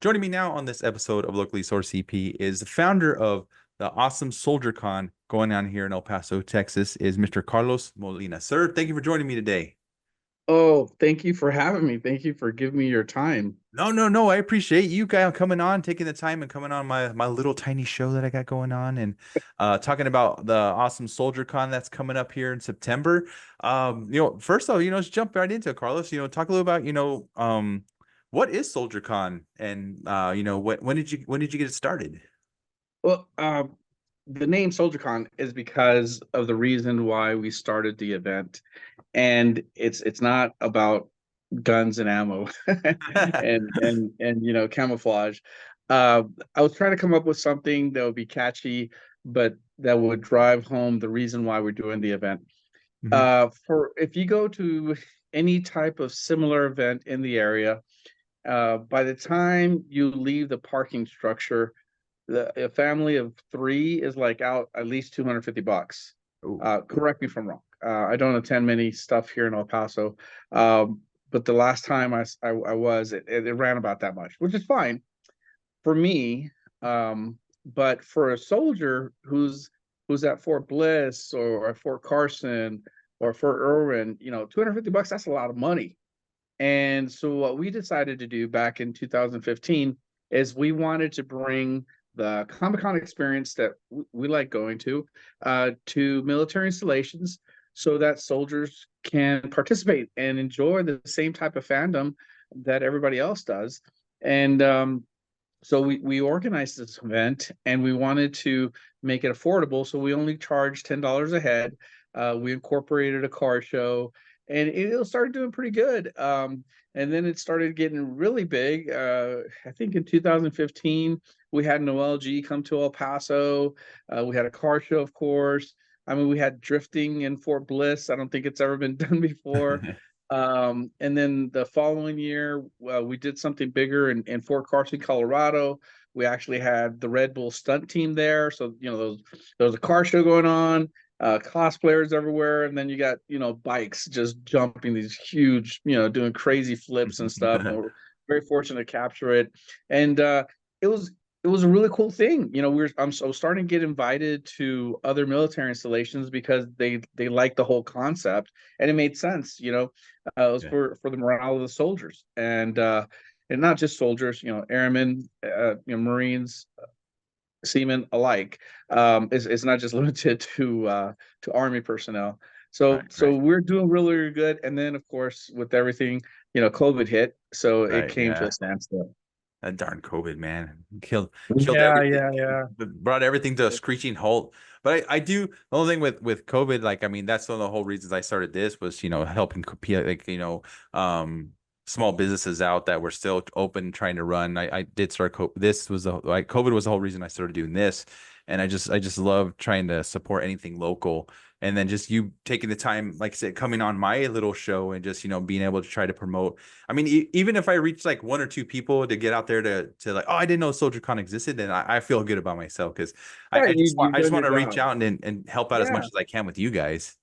Joining me now on this episode of Locally Sourced CP is the founder of the awesome SoldierCon going on here in El Paso, Texas, is Mr. Carlos Molina. Sir, thank you for joining me today. Oh, thank you for having me. Thank you for giving me your time. No. I appreciate you guys coming on, taking the time and coming on my little tiny show that I got going on and talking about the awesome SoldierCon that's coming up here in September. First though, let's jump right into it, Carlos. Talk a little about, what is SoldierCon and when did you get it started? Well, the name SoldierCon is because of the reason why we started the event, and it's not about guns and ammo and camouflage. Uh, I was trying to come up with something that would be catchy, but that would drive home the reason why we're doing the event. Mhm. For if you go to any type of similar event in the area, by the time you leave the parking structure, a family of three is like out at least $250. Ooh. Correct me if I'm wrong. I don't attend many stuff here in El Paso, um, but the last time I was, it ran about that much, which is fine for me. But for a soldier who's at Fort Bliss or at Fort Carson or Fort Irwin, $250, that's a lot of money. And so what we decided to do back in 2015 is we wanted to bring the Comic Con experience that we like going to military installations so that soldiers can participate and enjoy the same type of fandom that everybody else does. And so we organized this event and we wanted to make it affordable. So we only charged $10 a head. We incorporated a car show and it started doing pretty good. And then it started getting really big. I think in 2015, we had Noel G come to El Paso. We had a car show, of course. I mean, we had drifting in Fort Bliss. I don't think it's ever been done before. And then the following year, we did something bigger in Fort Carson, Colorado. We actually had the Red Bull stunt team there. So, there was a car show going on, cosplayers everywhere. And then you got, bikes just jumping these huge, doing crazy flips and stuff. And we're very fortunate to capture it. And it was it was a really cool thing. I'm so starting to get invited to other military installations because they like the whole concept and it made sense. It was Yeah. for the morale of the soldiers and not just soldiers, airmen, Marines, seamen alike. It's not just limited to Army personnel. Right, So right, we're doing really, really good. And then of course with everything, COVID hit, so it right. came to a Yeah. standstill. That darn COVID, man, killed Yeah, everything, yeah, yeah. brought everything to a screeching halt. But I do the only thing with COVID, like I mean, that's one of the whole reasons I started this was helping compete, like small businesses out that were still open trying to run. I did start this was like COVID was the whole reason I started doing this, and I just love trying to support anything local. And then just you taking the time, like I said, coming on my little show and just being able to try to promote. I mean, even if I reach like one or two people to get out there to like, oh, I didn't know SoldierCon existed, then I feel good about myself because I, Yeah, I just want you've I just done want your to reach job. out and help out as much Yeah, as I can with you guys.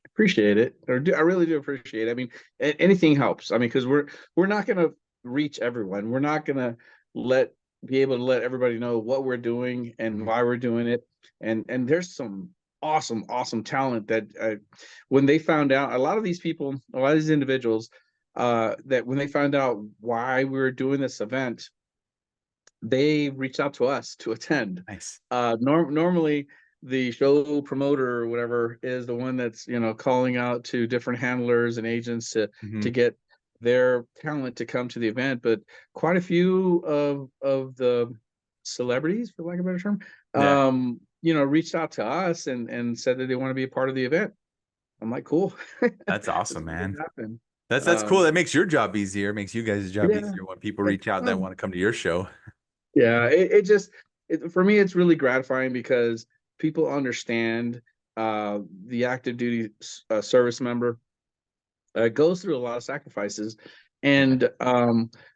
appreciate it. I really do appreciate it. I mean, anything helps. I mean, because we're not gonna reach everyone. We're not gonna let be able to let everybody know what we're doing and Mhm. why we're doing it. And there's some awesome talent that when they found out, a lot of these people, a lot of these individuals, that when they found out why we were doing this event, they reached out to us to attend. Nice. Normally, the show promoter or whatever is the one that's calling out to different handlers and agents to Hmm. get their talent to come to the event. But quite a few of the celebrities, for lack of a better term, Yeah, reached out to us and said that they want to be a part of the event. I'm like, cool, that's let's awesome, make it man. happen. That's cool. Um, That makes your job easier. It makes you guys' job yeah, easier when people yeah. reach out that want to come to your show. Yeah, for me it's really gratifying because people understand the active duty service member goes through a lot of sacrifices, Yeah. and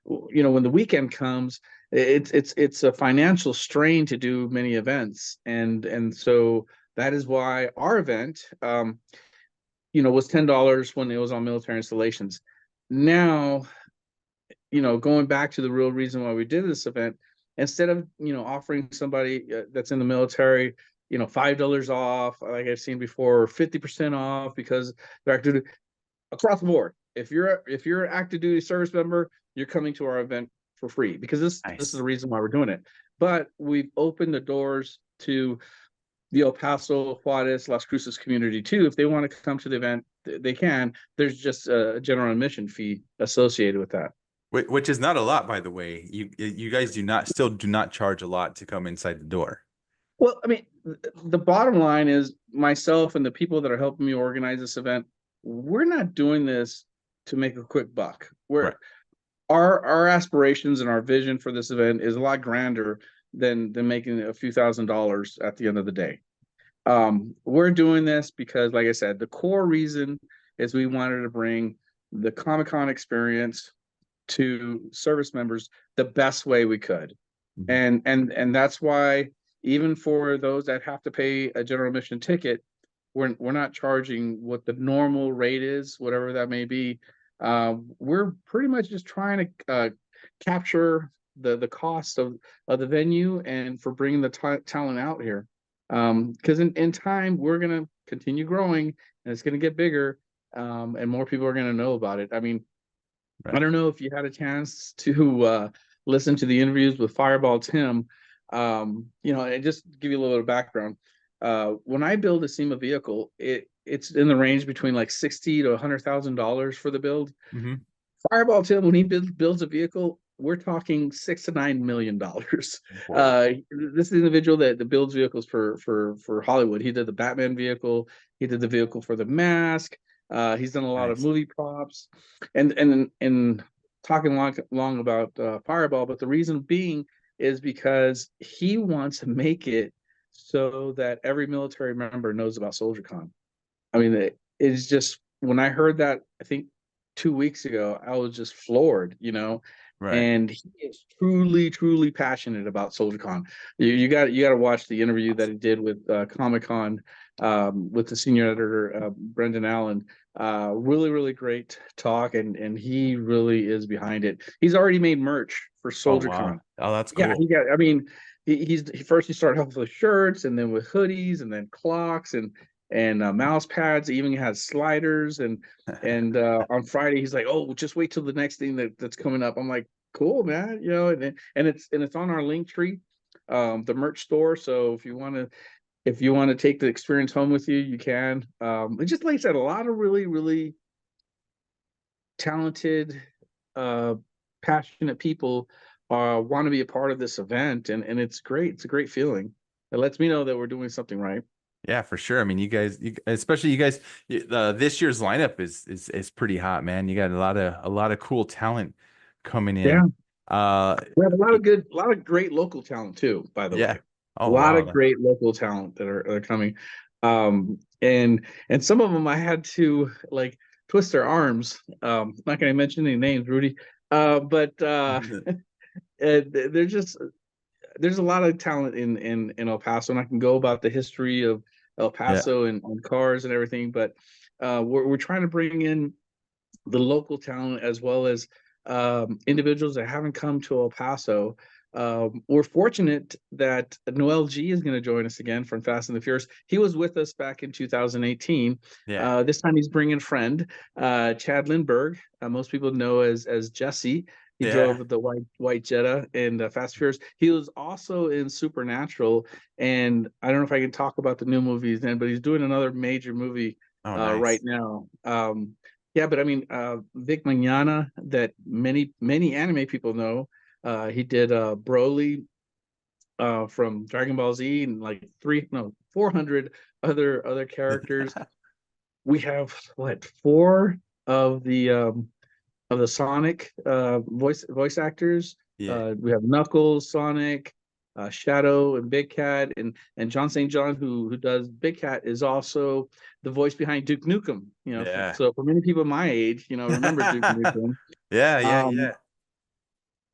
when the weekend comes, it's a financial strain to do many events, and so that is why our event was $10 when it was on military installations. Now going back to the real reason why we did this event, instead of, offering somebody that's in the military, $5 off, like I've seen before, or 50% off because they're active duty, across the board. If you're an active duty service member, you're coming to our event for free because this is the Nice. reason why we're doing it. But we've opened the doors to the El Paso, Juarez, Las Cruces community too. If they want to come to the event, they can. There's just a general admission fee associated with that. Which is not a lot, by the way. You guys do not charge a lot to come inside the door. Well, I mean, the bottom line is myself and the people that are helping me organize this event, we're not doing this to make a quick buck. Right. Our aspirations and our vision for this event is a lot grander than making a few $1,000s at the end of the day. We're doing this because, like I said, the core reason is we wanted to bring the Comic-Con experience to service members the best way we could. Mhm. And that's why, even for those that have to pay a general admission ticket, we're not charging what the normal rate is, whatever that may be. We're pretty much just trying to capture the cost of the venue and for bringing the talent out here. Because in time we're gonna continue growing and it's gonna get bigger, and more people are gonna know about it. I mean, I Right. don't know if you had a chance to listen to the interviews with Fireball Tim. And just give you a little bit of background. When I build a SEMA vehicle, it's in the range between like $60 to $100,000 for the build. Hmm. Fireball Tim, when he builds a vehicle, we're talking $6 to $9 million. Whoa. This individual that builds vehicles for Hollywood. He did the Batman vehicle. He did the vehicle for the Mask. He's done a lot of Nice. movie props, and talking long about Fireball. But the reason being is because he wants to make it so that every military member knows about SoldierCon. I mean, it's just, when I heard that, I think 2 weeks ago, I was just floored. Right. And he is truly, truly passionate about SoldierCon. You got to watch the interview that he did with Comic-Con, with the senior editor Brendan Allen. Really, really great talk, and he really is behind it. He's already made merch for Oh wow. SoldierCon. Oh, that's Yeah, cool. I mean, he started off with shirts, and then with hoodies, and then clocks, and mouse pads. He even has sliders, and on Friday he's like, "Oh, just wait till the next thing that's coming up." I'm like, "Cool, man," and it's on our link tree, the merch store. So if you want to take the experience home with you, you can. It's just, like I said, a lot of really, really talented, uh, passionate people want to be a part of this event, and it's great. It's a great feeling. It lets me know that we're doing something right. Yeah, for sure. I mean, especially you guys, this year's lineup is pretty hot, man. You got a lot of cool talent coming Yeah, in. Uh, we have a lot of great local talent too, by the yeah. way. A Oh lot wow. of great local talent that are coming. And some of them I had to like twist their arms. Not going to mention any names, Rudy. But they're just there's a lot of talent in El Paso, and I can go about the history of El Yeah. Paso and cars and everything. But we're trying to bring in the local talent as well as individuals that haven't come to El Paso. We're fortunate that Noel G is going to join us again from Fast and the Furious. He was with us back in 2018. Yeah. This time he's bringing a friend, Chad Lindberg. Most people know as Jesse. He Yeah. drove the white Jetta in Fast and Furious. He was also in Supernatural, and I don't know if I can talk about the new movies then, but he's doing another major movie Oh, right nice. now. Yeah, but I mean, Vic Mignogna, that many anime people know. He did Broly from Dragon Ball Z, and like 400 other characters. We have what, four of the Sonic voice actors. Yeah. We have Knuckles, Sonic, Shadow, and Big Cat, and John St. John, who does Big Cat, is also the voice behind Duke Nukem. Yeah. So for many people my age, remember Duke Nukem. Yeah, yeah, Um, yeah.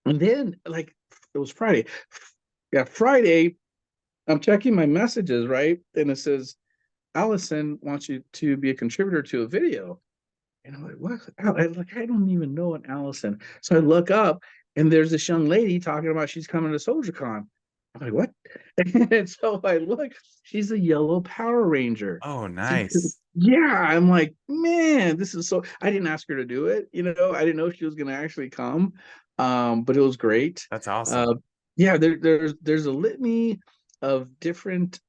and then, like, it was Friday. Yeah, Friday. I'm checking my messages, right, and it says Allison wants you to be a contributor to a video. And I'm like, what? I don't even know an Allison. So I look up and there's this young lady talking about she's coming to SoldierCon. I'm like, what? And so I look, she's a yellow Power Ranger. Oh, So, nice. yeah, I'm like, man, this is so. I didn't ask her to do it, I didn't know she was gonna actually come. But it was great. That's awesome. Uh, yeah, there's a litany of different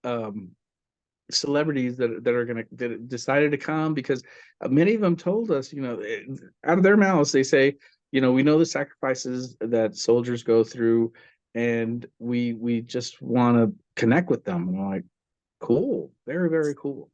celebrities that are gonna that decided to come because many of them told us, out of their mouths they say, we know the sacrifices that soldiers go through, and we just want to connect with them. And I'm like, cool, very very cool.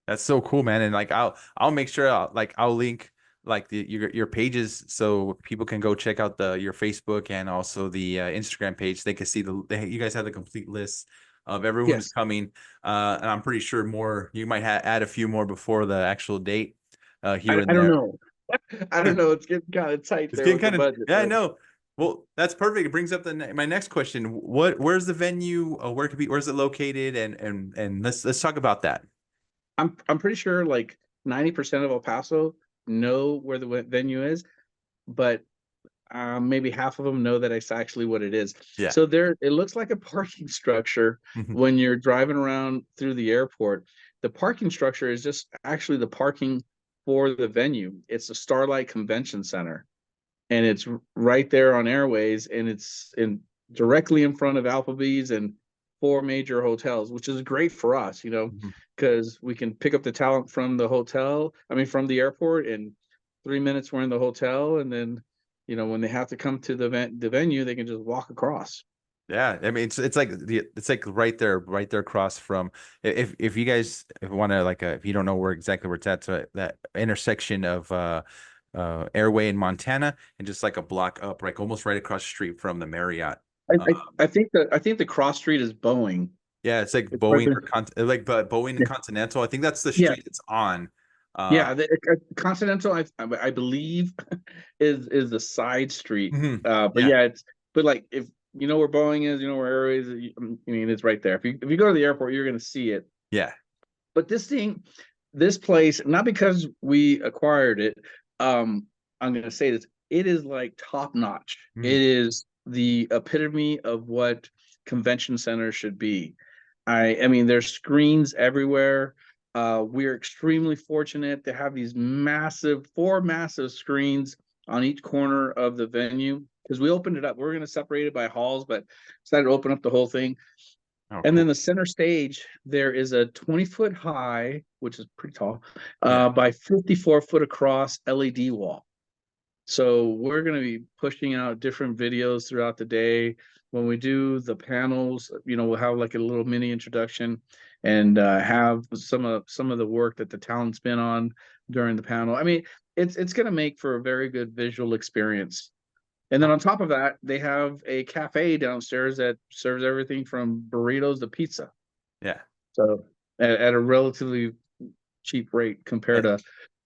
That's so cool, man. And like I'll make sure I'll link like your pages so people can go check out your Facebook and also the Instagram page. They can see you guys have the complete list of everyone who's Yes, coming. And I'm pretty sure more you might add a few more before the actual date here I and don't there. know. I don't know. It's getting kind of tight It's there getting with the kind of, budget, yeah, I but know. Well, that's perfect. It brings up my next question. Where's the venue? Where's it located? And let's talk about that. I'm pretty sure like 90% of El Paso know where the venue is, but maybe half of them know that it's actually what it is. Yeah. So it looks like a parking structure Mhm. when you're driving around through the airport. The parking structure is just actually the parking for the venue. It's the Starlight Convention Center, and it's right there on Airways, and it's in directly in front of Applebee's and four major hotels, which is great for us, Mhm. because we can pick up the talent from the hotel. I mean, from the airport, in 3 minutes we're in the hotel, and then when they have to come to the venue, they can just walk across. Yeah, I mean it's like right there across from if you guys want to if you don't know where exactly where it's at, so that intersection of Airway in Montana and just like a block up, like almost right across the street from the Marriott. I, Uh, I think the cross street is Boeing. yeah, it's like It's right Boeing there. or but Boeing and Yeah, Continental. I think that's the yeah, street it's on. Uh, yeah. The Continental, I believe, is the side street. mhm. But Yeah, yeah, but like if you know where Boeing is, you know where Airways is. I mean, it's right there. If you go to the airport, you're gonna see it. yeah. But this place, not because we acquired it, um, I'm gonna say this, it is like top notch. Mhm. It is the epitome of what convention centers should be. I mean, there's screens everywhere. We're extremely fortunate to have these four massive screens on each corner of the venue because we opened it up. We're going to separate it by halls, but decided to open up the whole thing. Oh, And then cool. the center stage, there is a 20-foot high, which is pretty tall, Yeah. by 54-foot across LED wall. So we're going to be pushing out different videos throughout the day. When we do the panels, we'll have like a little mini introduction and have some of the work that the talent's been on during the panel. I mean, it's going to make for a very good visual experience. And then Oh, on top of that, they have a cafe downstairs that serves everything from burritos to pizza. yeah. So at a relatively cheap rate compared to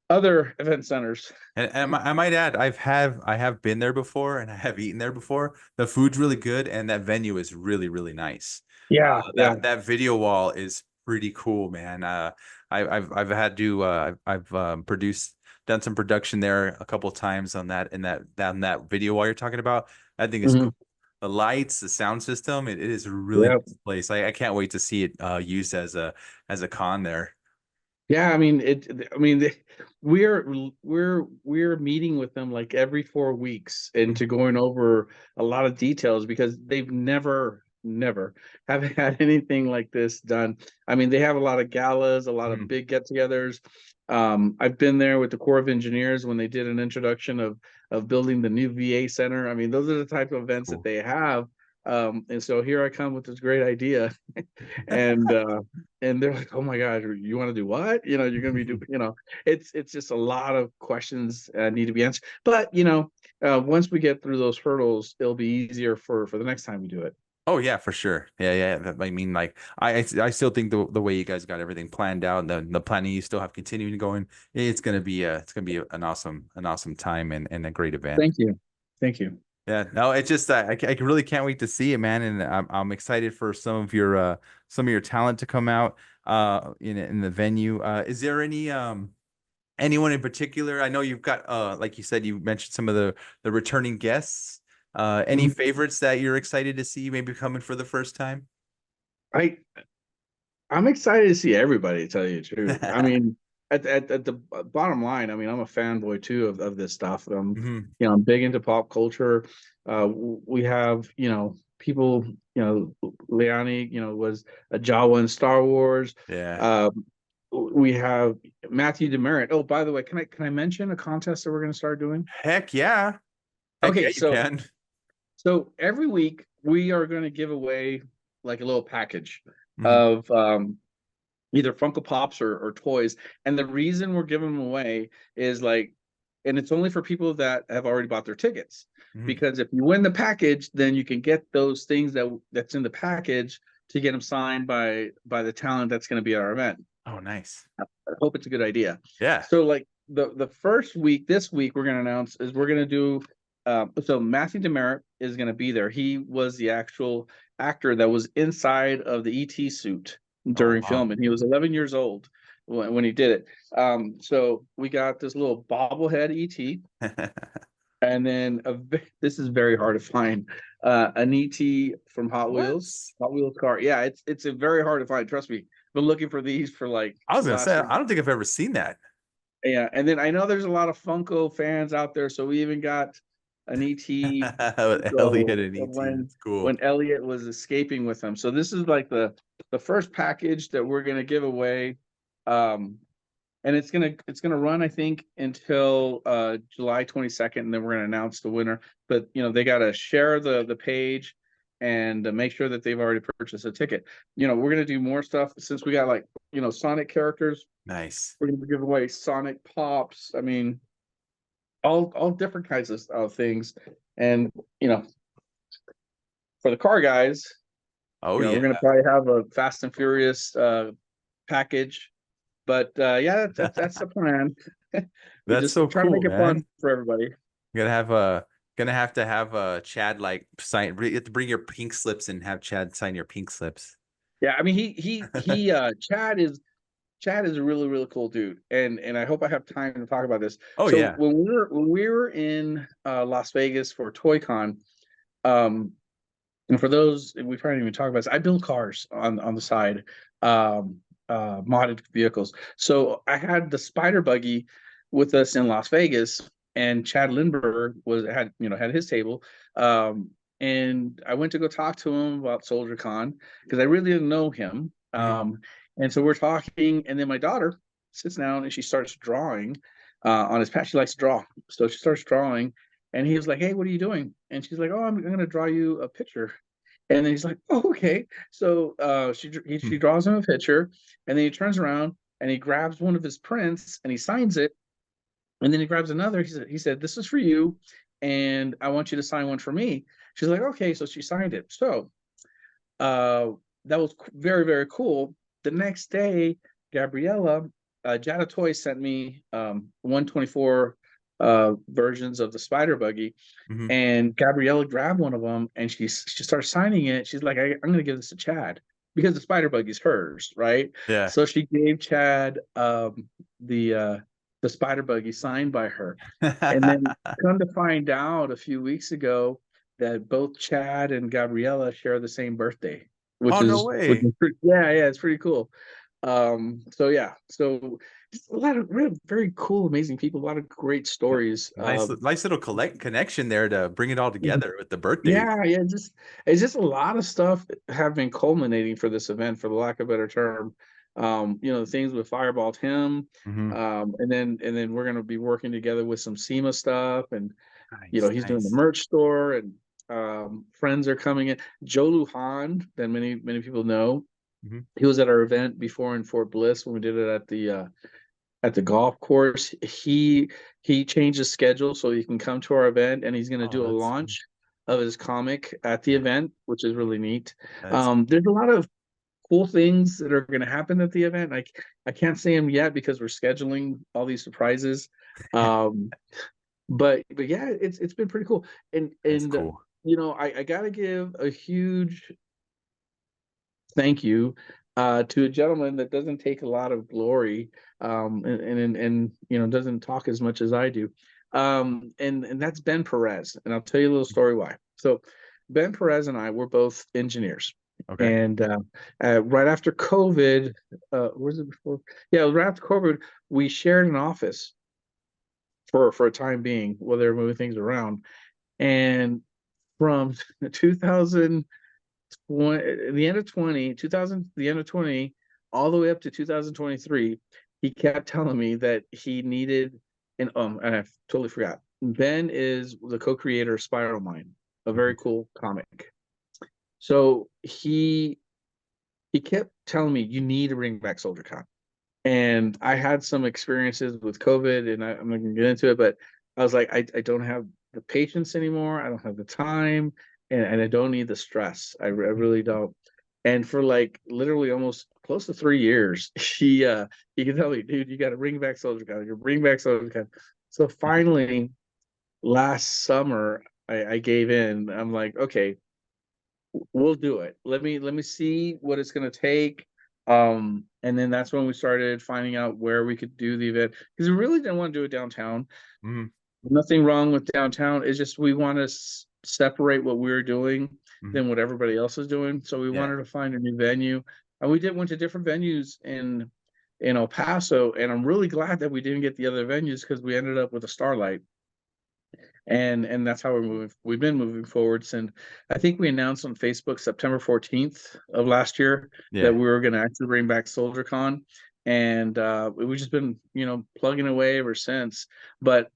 other event centers. And I might add, I have been there before and I have eaten there before. The food's really good and that venue is really, really nice. Yeah, yeah. That video wall is pretty cool, man. I've had to I've produced done some production there a couple of times on that video wall you're talking about. I think it's Mhm. cool. The lights, the sound system, it is a really Yep. nice place. I can't wait to see it used as a con there. Yeah, I mean we're meeting with them like every 4 weeks and to going over a lot of details because they've never have had anything like this done. I mean, they have a lot of galas, a lot of Mhm. big get-togethers. I've been there with the Corps of Engineers when they did an introduction of building the new VA center. I mean, those are the type of events that Cool. they have. And so here I come with this great idea, and they're like, "Oh my God, you want to do what? You're going to be doing, it's just a lot of questions need to be answered. But once we get through those hurdles, it'll be easier for the next time we do it. Oh yeah, for sure. Yeah, yeah. I mean, like I still think the way you guys got everything planned out, the planning you still have continuing going, it's gonna be an awesome time and a great event. Thank you, thank you. Yeah, no, it's just I really can't wait to see it, man, and I'm excited for some of your talent to come out in the venue. Is there any Anyone in particular? I know you've got like you said, you mentioned some of the returning guests. Any Mhm. favorites that you're excited to see maybe coming for the first time? I I'm excited to see everybody, to tell you the truth. I mean, at the bottom line, I mean, I'm a fanboy too of this stuff. Hmm. You know, I'm big into pop culture. We have, people, Leone, was a Jawa in Star Wars. Yeah. Um, we have Matthew Demerit. Oh, by the way, can I mention a contest that we're going to start doing? Heck yeah. Heck Okay, yeah, you so can. every week we are going to give away like a little package Hmm. of either Funko Pops or toys. And the reason we're giving them away is like, and it's only for people that have already bought their tickets. Hmm. Because if you win the package, then you can get those things that's in the package to get them signed by the talent that's going to be at our event. Oh, nice. I hope it's a good idea. Yeah. So like the first week, this week we're going to announce is we're going to do. So Matthew Demerit is going to be there. He was the actual actor that was inside of the ET suit Oh, during wow. filming. He was 11 years old when he did it. So we got this little bobblehead ET, and then this is very hard to find. An ET from What? Hot Wheels car. Yeah, it's a very hard to find. Trust me. Been looking for these for like I was the gonna last say, 3 I don't think I've ever seen that. Yeah, and then I know there's a lot of Funko fans out there, so we even got an ET With Elliot Funko and of ET. That's cool. when Elliot was escaping with him. So this is like the first package that we're gonna give away. And it's gonna run, I think, until July 22nd, and then we're gonna announce the winner. But they gotta share the page and make sure that they've already purchased a ticket. We're gonna do more stuff since we got like Sonic characters. Nice. We're gonna give away Sonic Pops. I mean, all different kinds of things. And you know, for the car guys, Oh yeah. we're gonna probably have a Fast and Furious package. But yeah, that's the plan. We That's just so trying to make cool, it fun man. for everybody. You're gonna have to have Chad like sign. You have to bring your pink slips and have Chad sign your pink slips. Yeah, I mean, he Chad is a really really cool dude, and I hope I have time to talk about this. Oh So yeah. when we were in Las Vegas for ToyCon, um, and for those we probably didn't even talk about this, I build cars on the side, um, modded vehicles. So I had the Spider Buggy with us in Las Vegas, and Chad Lindberg had his table. And I went to go talk to him about SoldierCon because I really didn't know him. Mhm. And so we're talking, and then my daughter sits down and she starts drawing on his patch. She likes to draw, so she starts drawing, and he was like, "Hey, what are you doing?" And she's like, "Oh, I'm going to draw you a picture." And then he's like, "Oh, okay." So she draws him a picture, and then he turns around and he grabs one of his prints and he signs it, and then he grabs another. He said, "This is for you, and I want you to sign one for me." She's like, "Okay." So she signed it. So uh, that was very very cool. The next day, Gabriella, Jada Toy sent me 124 versions of the Spider Buggy, Mhm. and Gabriella grabbed one of them and she started signing it. She's like, I'm going to give this to Chad because the Spider Buggy's hers, right? Yeah. So she gave Chad the uh, the Spider Buggy signed by her. And then come to find out a few weeks ago that both Chad and Gabriella share the same birthday, which Oh no is way. yeah, it's pretty cool. So yeah, so just a lot of real, very cool, amazing people, a lot of great stories. Nice little collect connection there to bring it all together with the birthdays. Yeah, just it's just a lot of stuff have been culminating for this event, for the lack of a better term. The things with Fireball Tim, Hmm. and then we're gonna be working together with some SEMA stuff, and Nice, he's doing the nice. merch store, and friends are coming in. Joe Lujan, that many people know, Hmm. he was at our event before in Fort Bliss when we did it at the golf course. He changed his schedule so he can come to our event, and he's going to Oh, do a that's launch of his comic at the event, which is really neat. that's There's a lot of cool things that are going to happen at the event. I can't say them yet because we're scheduling all these surprises. Um, but yeah, it's been pretty cool. And that's and cool. I got to give a huge thank you to a gentleman that doesn't take a lot of glory, and doesn't talk as much as I do. And that's Ben Perez. And I'll tell you a little story why. So Ben Perez and I were both engineers. Okay. And right after COVID, was it before? Yeah, right after COVID, we shared an office for a time being while they were moving things around. And from 2000, the end of 2000, the end of 20, all the way up to 2023, he kept telling me that he needed, and I totally forgot. Ben is the co-creator of Spiral Mind, a very Mhm. cool comic. So he kept telling me, you need to bring back SoldierCon. And I had some experiences with COVID, and I'm not gonna get into it, but I was like, I don't have the patience anymore. I don't have the time, and I don't need the stress. I really don't. And for like literally almost close to 3 years, he could tell me, dude, you got to bring back SoldierCon. You bring back SoldierCon. So finally, last summer, I gave in. I'm like, okay, we'll do it. Let me see what it's gonna take. And then that's when we started finding out where we could do the event, because we really didn't want to do it downtown. Mhm. Nothing wrong with downtown. It's just we want to separate what we're doing Mhm. than what everybody else is doing. So we Yeah. wanted to find a new venue, and we did went to different venues in El Paso. And I'm really glad that we didn't get the other venues, because we ended up with a Starlight, and that's how we've been moving forwards. And I think we announced on Facebook September 14th of last year that Yeah. we were going to actually bring back SoldierCon. And we've just been plugging away ever since. But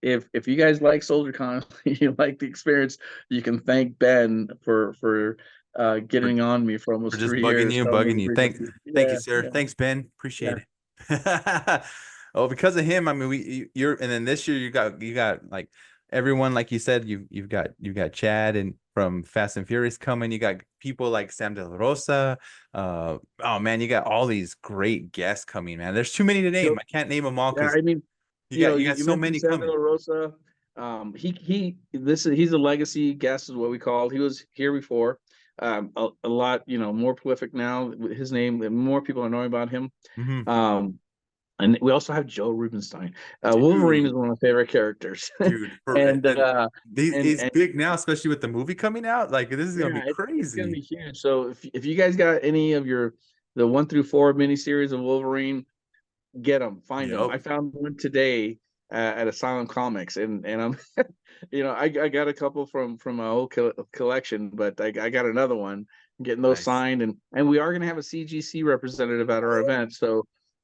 if you guys like SoldierCon, you like the experience, you can thank Ben for For, getting on me for for almost just 3 years, telling me bugging to you. bring it. Thank you, Yeah, sir. yeah, Thanks, Ben. yeah. Appreciate it. Oh, because of him, I mean, you're, and then this year you got like everyone, like you said, you've got Chad and from Fast and Furious coming. You got people like Sam De La Rosa. Oh man, you got all these great guests coming, man. There's too many to name. So I can't name them all yeah, because I mean, you got you so mentioned many Sandra coming. Rosa. He's a legacy guest, is what we called. He was here before. A lot, more prolific now. His name, more people are knowing about him. Hmm. Um, and we also have Joe Rubinstein. Wolverine is Dude, one of my favorite characters, dude, for and and these it's and big now, especially with the movie coming out. Like this is gonna be yeah, it's gonna be crazy. huge. So if you guys got any of the 1 through 4 miniseries of Wolverine, get them, find them. I Yep. found one today at Asylum Comics, and I'm, I got a couple from my old collection, but I got another one. Getting those Nice. signed, and we are gonna have a CGC representative at our event. So,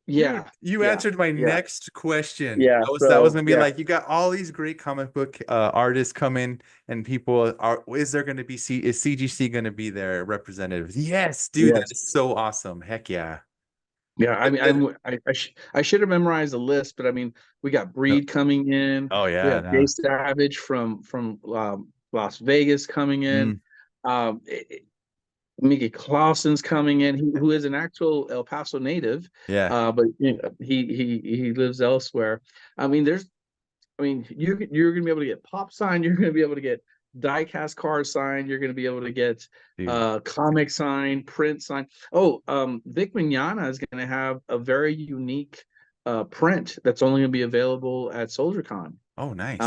Dude, yeah, you yeah, answered my yeah, next question. yeah. That was So gonna be yeah, like, you got all these great comic book artists coming, and people are. Is there gonna be is CGC gonna be their representatives? Yes, dude, that yes, is so awesome. Heck yeah. yeah. I mean, And- I should have memorized the list, but I mean, we got no. Breed coming in. Oh We yeah, have Jay no. Savage from Las Vegas coming in. Mm, Um, Mickey Clausen's coming in, who is an actual El Paso native, yeah. but he lives elsewhere. I mean, you're gonna be able to get pop signed, you're gonna be able to get diecast card signed, you're gonna be able to get Dude. comic signed, print signed. Oh, Vic Mignogna is gonna have a very unique print that's only gonna be available at SoldierCon. Oh, nice.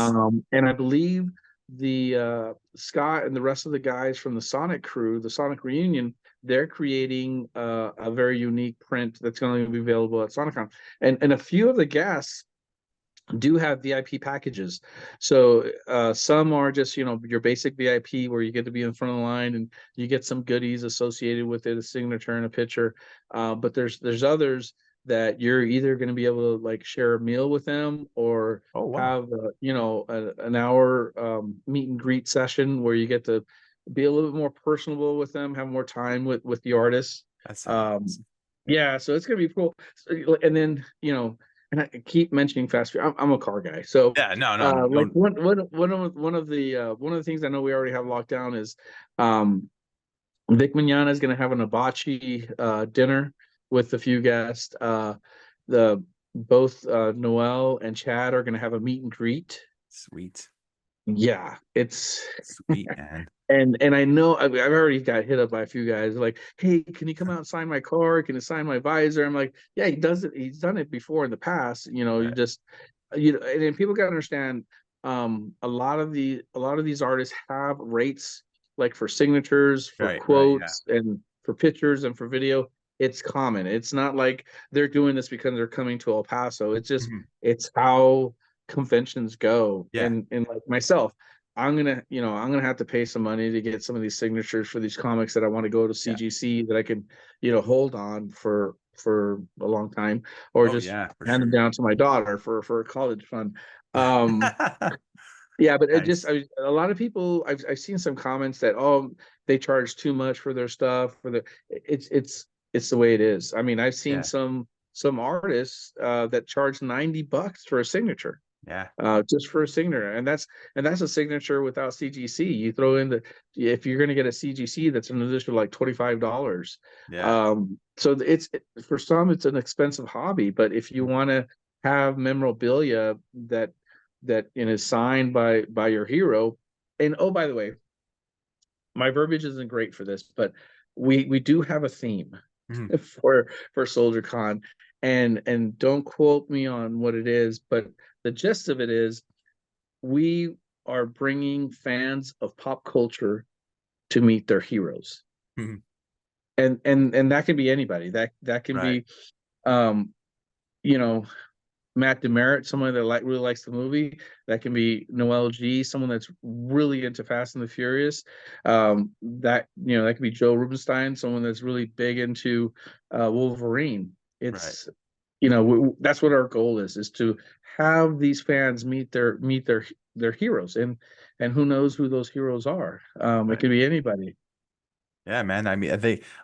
And I believe the Scott and the rest of the guys from the Sonic crew, the Sonic reunion, they're creating a very unique print that's going to be available at SonicCon. And a few of the guests do have VIP packages. So some are just, your basic VIP, where you get to be in front of the line and you get some goodies associated with it, a signature and a picture. But there's others that you're either going to be able to like share a meal with them, or Oh wow. have an hour meet and greet session where you get to be a little bit more personable with them, have more time with the artists. That's so Um, awesome. yeah, so it's gonna be cool. And then and I keep mentioning fast food. I'm a car guy, so Yeah, no, no, like no. one of the things I know we already have locked down is um Vic Mignogna is going to have an hibachi dinner with a few guests. The Both Noel and Chad are going to have a meet and greet. Sweet. Yeah, it's Sweet, man. And I know I've already got hit up by a few guys like, hey, can you come out and sign my car? Can you sign my visor? I'm like, yeah, he does it. He's done it before in the past. You Right. just, and then people got to understand, a lot of these artists have rates like for signatures, for Right. Right. Yeah. quotes, and for pictures and for video. It's common. It's not like they're doing this because they're coming to El Paso. It's just, Mhm. it's how conventions go. Yeah. And like myself, I'm gonna have to pay some money to get some of these signatures for these comics that I want to go to Yeah. CGC that I can, hold on for a long time, or Oh just yeah, for hand them sure. down to my daughter for a college fund. Um, yeah, but Nice. a lot of people, I've seen some comments that, oh, they charge too much for their stuff for the it's the way it is. I mean, I've seen Yeah. some artists that charge $90 for a signature, Yeah. just for a signature, and that's a signature without CGC. You throw in the if you're going to get a CGC, that's an additional like $25. Yeah. So for some it's an expensive hobby, but if you Mhm. want to have memorabilia that is signed by your hero, and oh, by the way, my verbiage isn't great for this, but we do have a theme Mhm. for SoldierCon, and don't quote me on what it is, but the gist of it is we are bringing fans of pop culture to meet their heroes, Mhm. and that can be anybody. That can Right. be, um, you know, Matt Demerit, someone that really likes the movie. That can be Noel G, someone that's really into Fast and the Furious. That could be Joe Rubinstein, someone that's really big into Wolverine. Right. It's that's what our goal is to have these fans meet their heroes, and who knows who those heroes are. It Right. could be anybody. Yeah, man. I mean,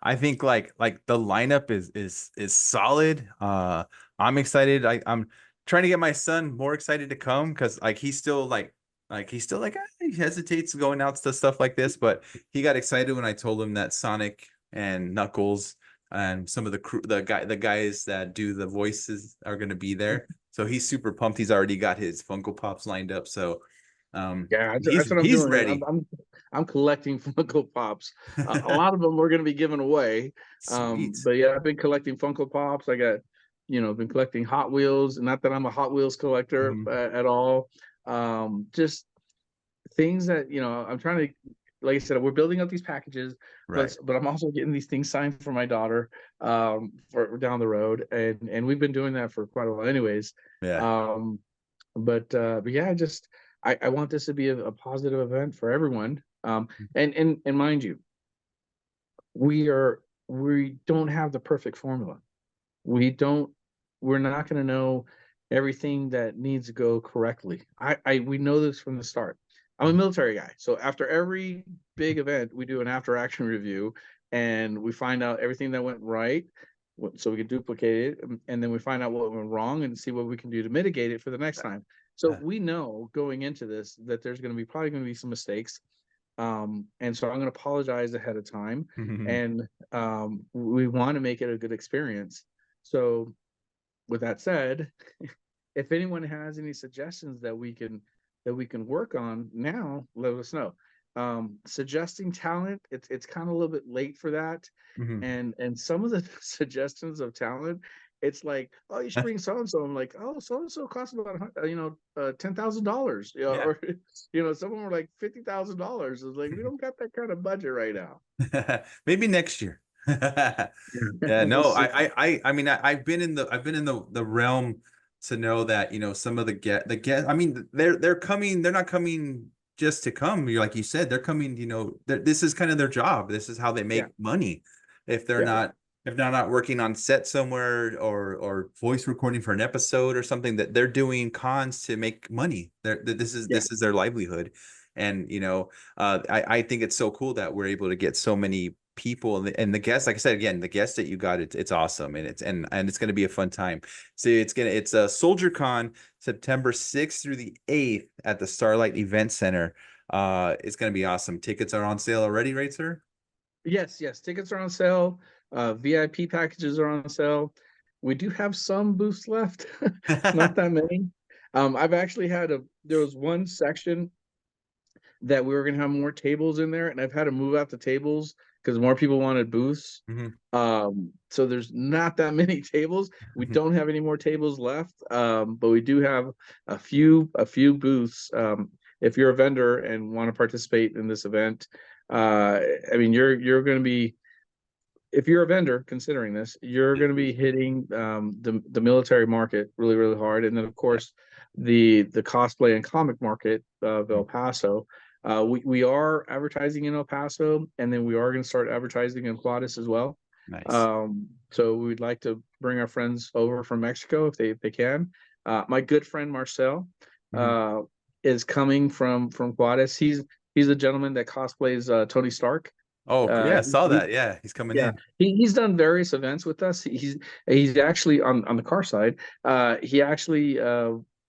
I think like the lineup is solid. I'm excited. I'm trying to get my son more excited to come because he's still like he hesitates going out to stuff like this, but he got excited when I told him that Sonic and Knuckles and some of the guys that do the voices are going to be there. So he's super pumped. He's already got his Funko Pops lined up. So Yeah, he's that's what I'm he's doing. ready. I'm collecting Funko Pops. A lot of them we're going to be giving away. Sweet. But yeah, I've been collecting Funko Pops. I got, been collecting Hot Wheels. Not that I'm a Hot Wheels collector Mhm. at all. Just things that I'm trying to, like I said, we're building up these packages, Right. but I'm also getting these things signed for my daughter, for down the road, and we've been doing that for quite a while, anyways. Yeah. Um, but yeah, I want this to be a positive event for everyone. And mind you, we don't have the perfect formula. We don't we're not going to know everything that needs to go correctly. I we know this from the start. I'm a Mhm. military guy, so after every big event we do an after action review, and we find out everything that went right, so we can duplicate it, and then we find out what went wrong and see what we can do to mitigate it for the next time. So Yeah. we know going into this that there's going to be probably going to be some mistakes, and so I'm going to apologize ahead of time, and we want to make it a good experience. So with that said, if anyone has any suggestions that we can work on now, let us know. Suggesting talent, it's kind of a little bit late for that, Mhm. and some of the suggestions of talent, it's like, oh, you should bring so and so. I'm like, oh, so and so costs about $10,000, Yeah. or some of them are like $50,000. It's like we don't got that kind of budget right now. Maybe next year. Yeah, We'll no, see. I mean, I've been in the realm to know that, some of the get, I mean, they're coming, they're not coming just to come. You're like you said, they're coming, this is kind of their job. This is how they Yeah, make money. If they're yeah, not, if they're not working on set somewhere or voice recording for an episode or something, that they're doing cons to make money. This is yeah. this is their livelihood. And I think it's so cool that we're able to get so many people and the guests. Like I said again, the guests that you got, it's awesome, and it's going to be a fun time. So it's a SoldierCon September 6th through the 8th at the Starlight Event Center. It's going to be awesome. Tickets are on sale already, right, sir? Yes, yes. Tickets are on sale. VIP packages are on sale. We do have some booths left, not that many. I've actually there was one section that we were gonna have more tables in there, and I've had to move out the tables because more people wanted booths. Hmm. So there's not that many tables. We don't have any more tables left, but we do have a few booths. If you're a vendor and want to participate in this event, I mean, you're going to be, if you're a vendor considering this, you're going to be hitting the military market really, really hard, and then of course the cosplay and comic market of El Paso. We are advertising in El Paso, and then we are going to start advertising in Juarez as well. Nice. So we'd like to bring our friends over from Mexico if they can. My good friend Marcel Mhm. uh, is coming from Juarez. He's a gentleman that cosplays Tony Stark. Oh, yeah, I saw He, that. Yeah, he's coming yeah, in. he's done various events with us. He's actually on the car side. He actually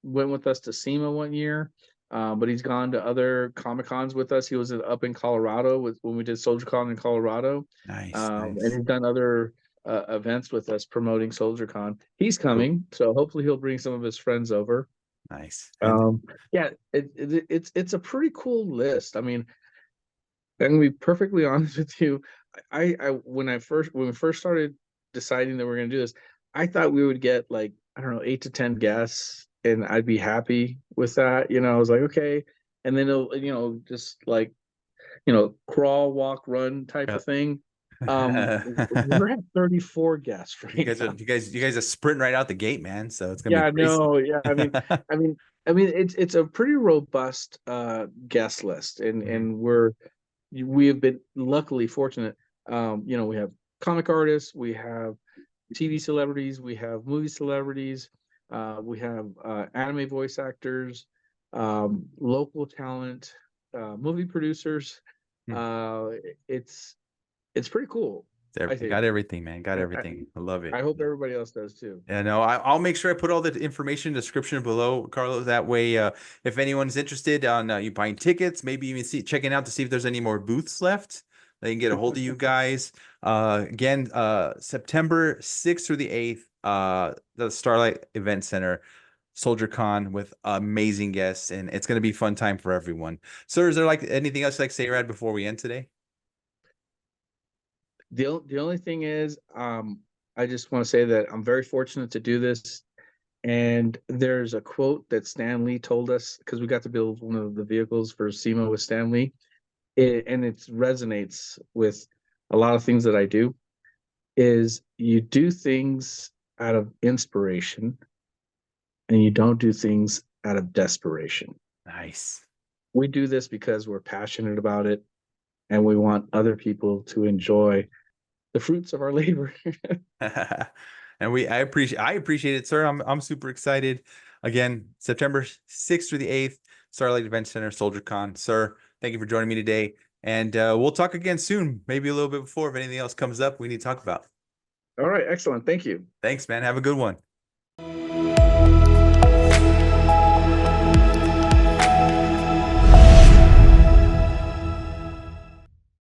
went with us to SEMA one year, but he's gone to other Comic Cons with us. He was up in Colorado with when we did SoldierCon in Colorado, Nice, and nice. he's done other events with us promoting SoldierCon. He's Cool. coming, so hopefully he'll bring some of his friends over. Nice. And Um, yeah, it's a pretty cool list. I mean, I'm gonna be perfectly honest with you. I when we first started deciding that we're gonna do this, I thought we would get like, I don't know, 8 to 10 guests, and I'd be happy with that. I was like, okay, and then it'll, just like, crawl, walk, run type yeah. of thing. We're at 34 guests You right guys are now. you guys are sprinting right out the gate, man. So it's gonna be Yeah, crazy. no, yeah. I mean, it's a pretty robust guest list, and Mhm. we have been luckily fortunate. We have comic artists, we have TV celebrities, we have movie celebrities, we have anime voice actors, local talent, movie producers. Hmm. Uh, it's it's pretty cool, I Got think. everything, man. Got I, everything. I love it. I hope everybody else does too. Yeah, no, I'll make sure I put all the information description below, Carlos. That way, if anyone's interested on you buying tickets, maybe even checking out to see if there's any more booths left, they can get a hold of you guys. Again, September 6th through the 8th, the Starlight Event Center, SoldierCon with amazing guests, and it's gonna be a fun time for everyone. Sir, is there like anything else you'd like to say, Rad, before we end today? The only thing is, I just want to say that I'm very fortunate to do this. And there's a quote that Stan Lee told us because we got to build one of the vehicles for SEMA with Stan Lee. And it resonates with a lot of things that I do, is you do things out of inspiration and you don't do things out of desperation. Nice. We do this because we're passionate about it and we want other people to enjoy the fruits of our labor. And I appreciate it, sir. I'm super excited. Again, September 6th through the 8th, Starlight Event Center, SoldierCon. Sir, thank you for joining me today. And we'll talk again soon, maybe a little bit before if anything else comes up we need to talk about. All right, excellent. Thank you. Thanks, man. Have a good one.